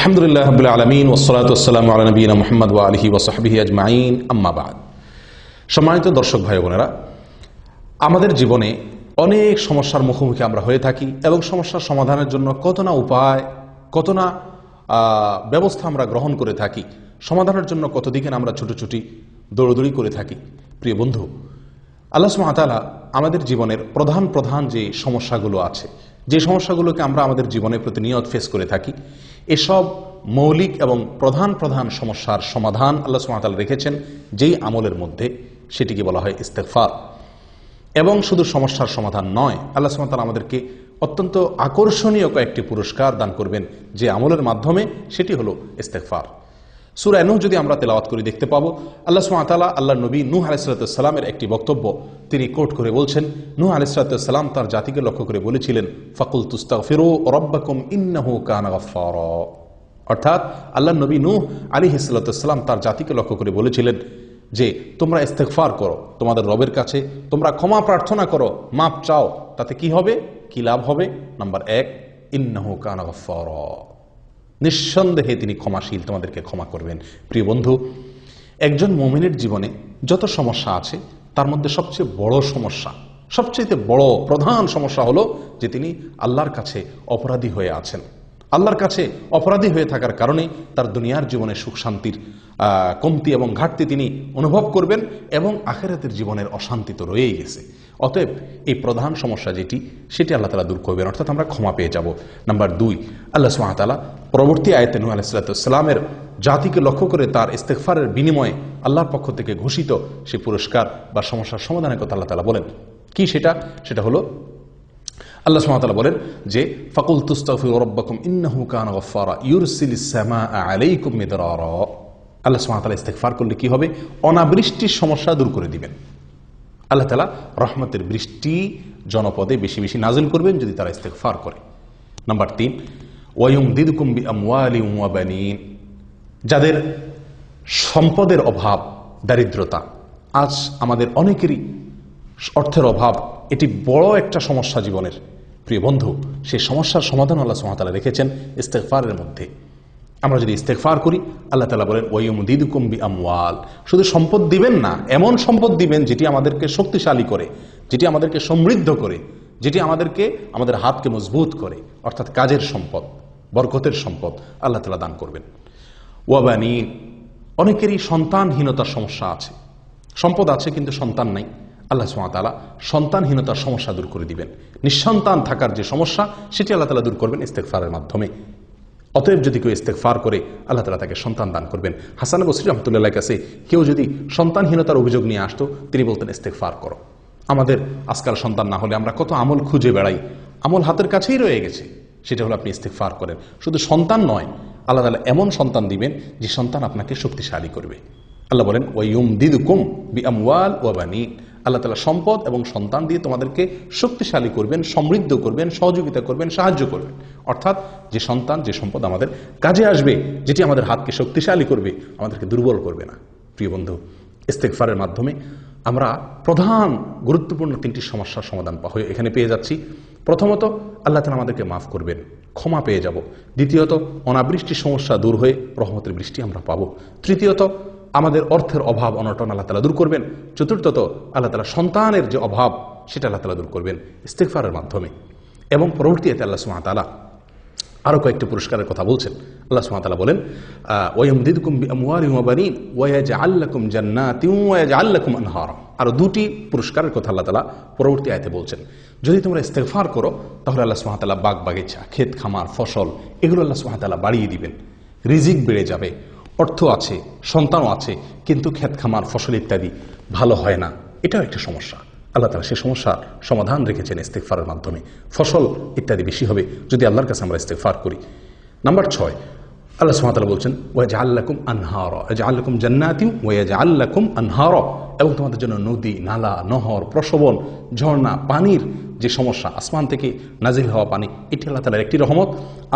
আলহামদুলিল্লাহ রাব্বিল আলামিন ওয়াসসালাতু ওয়াসসালামু আলা নবিয়িনা মুহাম্মদ ওয়া আলিহি ওয়া সাহবিহি আজমাইন, আম্মা বাদ। সম্মানিত দর্শক ভাই বোনেরা, আমাদের জীবনে অনেক সমস্যার মুখোমুখি আমরা হয়ে থাকি এবং সমস্যার সমাধানের জন্য কত না উপায়, কত না ব্যবস্থা আমরা গ্রহণ করে থাকি। সমাধানের জন্য কত দিকে আমরা ছুটোছুটি দৌড়দৌড়ি করে থাকি। প্রিয় বন্ধু, আল্লাহ সুবহানাহু ওয়া তাআলা আমাদের জীবনের প্রধান প্রধান যে সমস্যাগুলো আছে, যে সমস্যাগুলোকে আমরা আমাদের জীবনে প্রতিনিয়ত ফেস করে থাকি, এসব মৌলিক এবং প্রধান প্রধান সমস্যার সমাধান আল্লাহ সুবহানাহু ওয়া তাআলা রেখেছেন যেই আমলের মধ্যে, সেটিকে বলা হয় ইস্তেগফার। এবং শুধু সমস্যার সমাধান নয়, আল্লাহ সুবহানাহু ওয়া তাআলা আমাদেরকে অত্যন্ত আকর্ষণীয় কয়েকটি পুরস্কার দান করবেন যে আমলের মাধ্যমে, সেটি হলো ইস্তেগফার। সূরা নূহ যদি আমরা তেলাওয়াত করি দেখতে পাবো আল্লাহ সুবহানাহু ওয়া তাআলা আল্লাহর নবী নূহ আলাইহিস সালামের একটি বক্তব্য তিনি কোট করে বলছেন। নূহ আলাইহিস সালাম তার জাতিকে লক্ষ্য করে বলেছিলেন, ফাকুলতু ইস্তাগফিরু রাব্বাকুম ইন্নাহু কানা গাফফারা। অর্থাৎ আল্লাহর নবী নূহ আলাইহিস সালাম তার জাতিকে লক্ষ্য করে বলেছিলেন যে তোমরা ইস্তেগফার করো, তোমাদের রবের কাছে তোমরা ক্ষমা প্রার্থনা করো, মাপ চাও, তাতে কি হবে, কি লাভ হবে? নাম্বার 1, ইন্নাহু কানা গাফফারা, নিঃসন্দেহে তিনি ক্ষমাশীল, তোমাদেরকে ক্ষমা করবেন। প্রিয় বন্ধু, একজন মুমিনের জীবনে যত সমস্যা আছে তার মধ্যে সবচেয়ে বড় সমস্যা, সবচেয়ে বড় প্রধান সমস্যা হলো যে তিনি আল্লাহর কাছে অপরাধী হয়ে আছেন। আল্লাহর কাছে অপরাধী হয়ে থাকার কারণে তার দুনিয়ার জীবনে সুখ শান্তির কমতি এবং ঘাটতি তিনি অনুভব করবেন এবং আখিরাতের জীবনের অশান্তি তো রয়েই গেছে। অতএব এই প্রধান সমস্যা যেটি, সেটি আল্লাহ তাআলা দূর করবেন, অর্থাৎ আমরা ক্ষমা পেয়ে যাব। নাম্বার 2, আল্লাহ সুবহানাহু ওয়া তাআলা পরবর্তী আয়াতে নূহ আলাইহিস সালামের জাতিকে লক্ষ্য করে তার ইস্তেগফারের বিনিময়ে আল্লাহর পক্ষ থেকে ঘোষিত সেই পুরস্কার বা সমস্যার সমাধানের কথা আল্লাহ তাআলা বলেন। কি সেটা? সেটা হলো আল্লাহ সুবহানাহু ওয়া তাআলা বলেন যে ফাকুলতু ইস্তাগফিরু রাব্বাকুম ইন্নাহু কানা গাফফারা ইউরসিলিস সামাআ আলাইকুম মিদরারা। আল্লাহ সুবহানাহু ওয়া তাআলা ইস্তেগফার করলে কি হবে? অনাবৃষ্টির সমস্যা দূর করে দিবেন। আল্লাহ তাআলা রহমতের বৃষ্টি জনপদে বেশি বেশি নাজিল করবেন যদি তারা ইস্তেগফার করে। নাম্বার 3, ওয়ায়ুমদিদকুম বিআমওয়ালিন ওয়া বানিন। যাদের সম্পদের অভাব, দারিদ্রতা, আজ আমাদের অনেকেরই অর্থের অভাব, এটি বড় একটা সমস্যা জীবনের। প্রিয় বন্ধু, সেই সমস্যার সমাধান আল্লাহ সুবহানাহু ওয়া তাআলা রেখেছেন ইস্তেগফারের মধ্যে। আমরা যদি ইস্তেগফার করি, আল্লাহ তাআলা বলেন ওয়ায়ুমদিদকুম বিআমওয়াল, শুধু সম্পদ দিবেন না, এমন সম্পদ দিবেন যেটি আমাদেরকে শক্তিশালী করে, যেটি আমাদেরকে সমৃদ্ধ করে, যেটি আমাদেরকে আমাদের হাতকে মজবুত করে, অর্থাৎ কাজের সম্পদ, বরকতের সম্পদ আল্লাহ তাআলা দান করবেন। ওয়া বানিন, অনেকেরই সন্তানহীনতার সমস্যা আছে, সম্পদ আছে কিন্তু সন্তান নাই। আল্লাহ সুবহানাহু ওয়া তাআলা সন্তানহীনতার সমস্যা দূর করে দিবেন। নিঃসন্তান থাকার যে সমস্যা, সেটি আল্লাহ তাআলা দূর করবেন ইস্তেগফারের মাধ্যমে। অতএব যদি কেউ ইস্তেগফার করে, আল্লাহ তাআলা তাকে সন্তান দান করবেন। হাসান বসরি রাহমাতুল্লাহর কাছে কেউ যদি সন্তানহীনতার অভিযোগ নিয়ে আসতো, তিনি বলতেন ইস্তেগফার করো। আমাদের আজকাল সন্তান না হলে আমরা কত আমল খুঁজে বেড়াই, আমল হাতের কাছেই রয়ে গেছে, সেটা হলো আপনি ইস্তেগফার করেন। শুধু সন্তান নয়, আল্লাহ তাআলা এমন সন্তান দিবেন যে সন্তান আপনাকে শক্তিশালী করবে। আল্লাহ বলেন ওয়ায়ুমদিদকুম বিআমওয়াল ওয়া বানিন, আল্লাহ তাআলা সম্পদ এবং সন্তান দিয়ে তোমাদেরকে শক্তিশালী করবেন, সমৃদ্ধ করবেন, সহযোগিতা করবেন, সাহায্য করবেন। অর্থাৎ যে সন্তান, যে সম্পদ আমাদের কাজে আসবে, যেটি আমাদের হাতকে শক্তিশালী করবে, আমাদেরকে দুর্বল করবে না। প্রিয় বন্ধু, ইস্তেগফারের মাধ্যমে আমরা প্রধান গুরুত্বপূর্ণ 3টি সমস্যার সমাধান এখানে পেয়ে যাচ্ছি। প্রথমত, আল্লাহ তাআলা আমাদেরকে মাফ করবেন, ক্ষমা পেয়ে যাব। দ্বিতীয়ত, অনাবৃষ্টির সমস্যা দূর হয়ে রহমতের বৃষ্টি আমরা পাবো। তৃতীয়ত, আমাদের অর্থের অভাব অনটন আল্লাহ তাআলা দূর করবেন। চতুর্থত, আল্লাহ তাআলা সন্তানের যে অভাব, সেটা আল্লাহ তাআলা দূর করবেন ইস্তেগফারের মাধ্যমে। এবং পরবর্তীতে আল্লাহ সুবহানাহু ওয়া তাআলা আরো কয়েকটি পুরস্কারের কথা বলছেন। আল্লাহ সুবহানাহু ওয়া তাআলা বলেন ওয়ায়ুমদিদকুম বিআমওয়ালিন ওয়া বানিন ওয়া ইয়াজআল লাকুম জান্নাতিন ওয়া ইয়াজআল লাকুম আনহারা। আরো 2টি পুরস্কারের কথা আল্লাহ তাআলা পরবর্তী আয়াতে বলছেন। যদি তোমরা ইস্তেগফার করো, তাহলে আল্লাহ সুবহানাহু ওয়া তাআলা বাগ বাগিচা, ক্ষেত খামার, ফসল, এগুলো আল্লাহ সুবহানাহু ওয়া তাআলা বাড়িয়ে দিবেন। রিজিক বেড়ে যাবে, অর্থ আছে, সন্তানও আছে, কিন্তু ক্ষেত খামার, ফসল ইত্যাদি ভালো হয় না, এটাও একটা সমস্যা। আল্লাহ তাআলা সেই সমস্যার সমাধান রেখেছেন ইস্তেগফারের মাধ্যমে। ফসল ইত্যাদি বেশি হবে যদি আল্লাহর কাছে আমরা ইস্তেগফার করি। নাম্বার 6, আল্লাহ সুবহানাহু ওয়া তাআলা বলছেন ওয়াজআল লাকুম আনহারা, ইয়াজআল লাকুম জান্নাতিন ওয়া ইয়াজআল লাকুম আনহারা, এবং তোমাদের জন্য নদী, নালা, নহর, প্রশবন, ঝর্ণা, পানির যে সমস্যা, আসমান থেকে নাজিল হওয়া পানি, এটি আল্লাহ তাআলার একটি রহমত।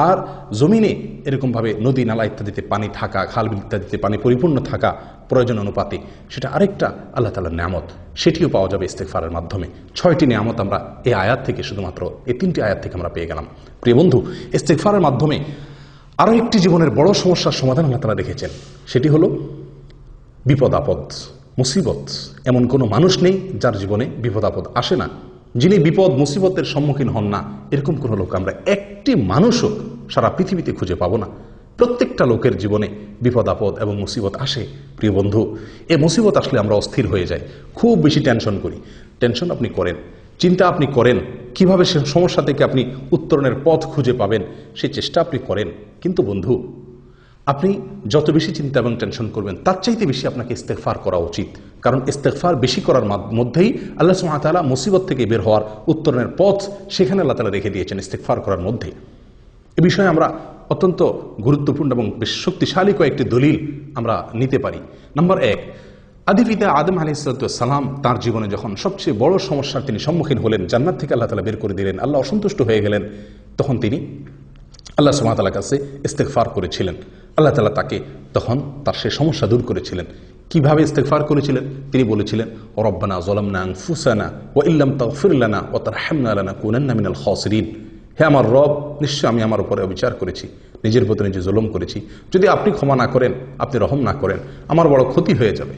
আর জমিনে এরকমভাবে নদী, নালা ইত্যাদিতে পানি থাকা, খাল বিল ইত্যাদিতে পানি পরিপূর্ণ থাকা প্রয়োজন অনুপাতে, সেটা আরেকটা আল্লাহ তাআলার নিয়ামত, সেটিও পাওয়া যাবে ইস্তেগফারের মাধ্যমে। 6টি নিয়ামত আমরা এই আয়াত থেকে, শুধুমাত্র এই 3টি আয়াত থেকে আমরা পেয়ে গেলাম। প্রিয় বন্ধু, ইস্তেগফারের মাধ্যমে আরও একটি জীবনের বড় সমস্যার সমাধান আল্লাহ তাআলা রেখেছেন, সেটি হলো বিপদ আপদ, মুসিবত। এমন কোনো মানুষ নেই যার জীবনে বিপদ আপদ আসে না, যিনি বিপদ মুসিবতের সম্মুখীন হন না, এরকম কোনো লোক আমরা একটি মানুষও সারা পৃথিবীতে খুঁজে পাবো না। প্রত্যেকটা লোকের জীবনে বিপদ আপদ এবং মুসিবত আসে। প্রিয় বন্ধু, এই মুসিবত আসলে আমরা অস্থির হয়ে যাই, খুব বেশি টেনশন করি। টেনশন আপনি করেন, চিন্তা আপনি করেন, কিভাবে সে সমস্যা থেকে আপনি উত্তরণের পথ খুঁজে পাবেন সেই চেষ্টা আপনি করেন। কিন্তু বন্ধু, আপনি যত বেশি চিন্তা এবং টেনশন করবেন তার চাইতে বেশি আপনাকে ইস্তেগফার করা উচিত। কারণ ইস্তেগফার বেশি করার মধ্যেই আল্লাহ সুবহানাহু ওয়া তাআলা মুসিবত থেকে বের হওয়ার উত্তরণের পথ সেখানে আল্লাহ তাআলা রেখে দিয়েছেন, ইস্তেগফার করার মধ্যে। এ বিষয়ে আমরা অত্যন্ত গুরুত্বপূর্ণ এবং বেশ শক্তিশালী কয়েকটি দলিল আমরা নিতে পারি। নম্বর 1, আদিপিতা আদম আলাইহিস সালাম তার জীবনে যখন সবচেয়ে বড় সমস্যার তিনি সম্মুখীন হলেন, জান্নাত থেকে আল্লাহ তাআলা বের করে দিলেন, আল্লাহ অসন্তুষ্ট হয়ে গেলেন, তখন তিনি আল্লাহ সুবহানাহু ওয়া তাআলার কাছে ইস্তেগফার করেছিলেন। আল্লাহ তাআলা তাকে তখন তার সেই সমস্যা দূর করেছিলেন। কিভাবে ইস্তেগফার করেছিলেন? তিনি বলেছিলেন, রব্বানা যালামনা আনফুসানা ওয়া ইল্লাম তাগফির লানা ওয়া তারহামনা লানাকুনান্না মিনাল খাসিরিন। হে আমার রব, নিশ্চয় আমি আমার উপরে অবিচার করেছি, নিজের প্রতি নিজে জুলুম করেছি। যদি আপনি ক্ষমা না করেন, আপনি রহম না করেন, আমার বড় ক্ষতি হয়ে যাবে,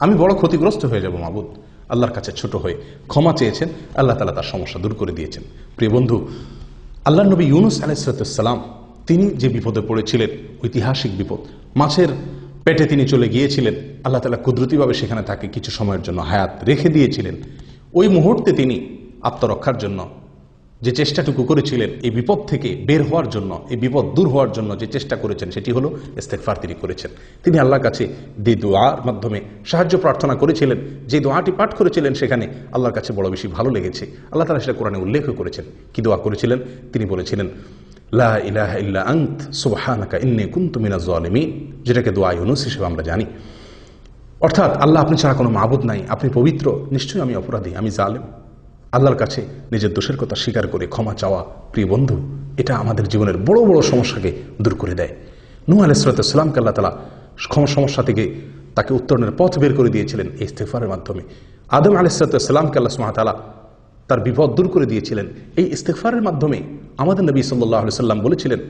আমি বড় ক্ষতিগ্রস্ত হয়ে যাব মাবুদ। আল্লাহর কাছে ছোট হয়ে ক্ষমা চেয়েছেন, আল্লাহ তাআলা তার সমস্যা দূর করে দিয়েছেন। প্রিয় বন্ধু, আল্লাহর নবী ইউনুস আলাইহিস সালাম তিনি যে বিপদে পড়েছিলেন, ঐতিহাসিক বিপদ, মাছের পেটে তিনি চলে গিয়েছিলেন, আল্লাহ তাআলা কুদরতিভাবে সেখানে তাকে কিছু সময়ের জন্য হায়াত রেখে দিয়েছিলেন। ওই মুহূর্তে তিনি আত্মরক্ষার জন্য যে চেষ্টাটুকু করেছিলেন, এই বিপদ থেকে বের হওয়ার জন্য, এই বিপদ দূর হওয়ার জন্য যে চেষ্টা করেছেন, সেটি হলো ইস্তেগফার তিনি করেছেন। তিনি আল্লাহর কাছে যে দোয়ার মাধ্যমে সাহায্য প্রার্থনা করেছিলেন, যে দোয়াটি পাঠ করেছিলেন, সেখানে আল্লাহর কাছে বড় বেশি ভালো লেগেছে। আল্লাহ তাআলা সেটা কোরআনে উল্লেখ করেছেন। কি দোয়া করেছিলেন? তিনি বলেছিলেন, লা ইলাহা ইল্লা আনত সুবহানাকা ইন্নী কুনতু মিনাজ জালিমিন, যেটাকে দোয়া ইউনুস হিসেবে আমরা জানি। অর্থাৎ, আল্লাহ আপনি ছাড়া কোনো মাবুদ নাই, আপনি পবিত্র, নিশ্চয়ই আমি অপরাধী, আমি জালেম। আল্লাহর কাছে নিজের দোষের কথা স্বীকার করে ক্ষমা চাওয়া, প্রিয় বন্ধু, এটা আমাদের জীবনের বড় বড় সমস্যাকে দূর করে দেয়। নূহ আলাইহিস সালামকে আল্লাহ তাআলা সমস্যা থেকে তাকে উত্তরণের পথ বের করে দিয়েছিলেন এই ইস্তেগফারের মাধ্যমে। আদম আলাইহিস সালামকে আল্লাহ সুবহানাহু ওয়া তাআলা তার বিপদ দূর করে দিয়েছিলেন এই ইস্তেগফারের মাধ্যমে। আমাদের নবী সাল্লাল্লাহু আলাইহি সাল্লাম বলেছিলেন,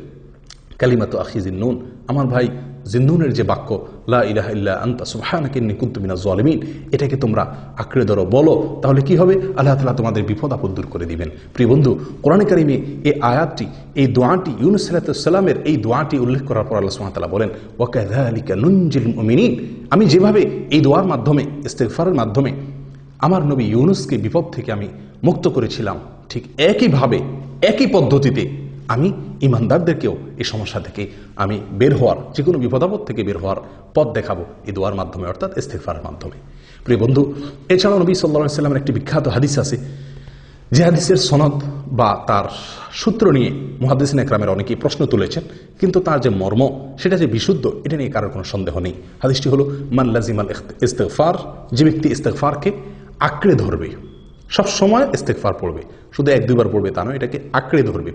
কালিমাতু আখি জিন্নুন, আমার ভাই জিন্নুনের যে বাক্য, লা ইলাহা ইল্লা আনতা সুবহানাকা ইন্নী কুনতু মিনাজ জালিমিন, এটাকে তোমরা আঁকড়ে ধরো, বলো, তাহলে কি হবে? আল্লাহ তাআলা তোমাদের বিপদ আপদ দূর করে দিবেন। প্রিয় বন্ধু, কোরআনে কারিমে এই আয়াতটি, এই দোয়াটি, ইউনুস আলাইহিস সালামের এই দোয়াটি উল্লেখ করার পর আল্লাহ সুবহানাহু ওয়া তাআলা বলেন, ওয়া কাযালিকা নুনজিল মুমিনিন, আমি যেভাবে এই দোয়ার মাধ্যমে, ইস্তেগফারের মাধ্যমে আমার নবী ইউনুসকে বিপদ থেকে আমি মুক্ত করেছিলাম, ঠিক একইভাবে, একই পদ্ধতিতে আমি ইমানদারদেরকেও এই সমস্যা থেকে আমি বের হওয়ার, যে কোনো বিপদাপদ থেকে বের হওয়ার পথ দেখাবো এই দোয়ার মাধ্যমে, অর্থাৎ ইস্তেগফারের মাধ্যমে। প্রিয় বন্ধু, এছাড়াও নবী সাল্লাল্লাহু আলাইহি ওয়াসাল্লামের একটি বিখ্যাত হাদিস আছে, যে হাদিসের সনদ বা তার সূত্র নিয়ে মুহাদ্দিসিন একরামের অনেকেই প্রশ্ন তুলেছেন, কিন্তু তার যে মর্ম, সেটা যে বিশুদ্ধ, এটা নিয়ে কারোর কোনো সন্দেহ নেই। হাদিসটি হলো, মান লাজিমাল ইস্তেগফার, যে ব্যক্তি ইস্তেগফারকে আঁকড়ে ধরবে, সব সময় ইস্তেগফার পড়বে, শুধু 1-2 বার পড়বে তা নয়, এটাকে আঁকড়ে ধরবে,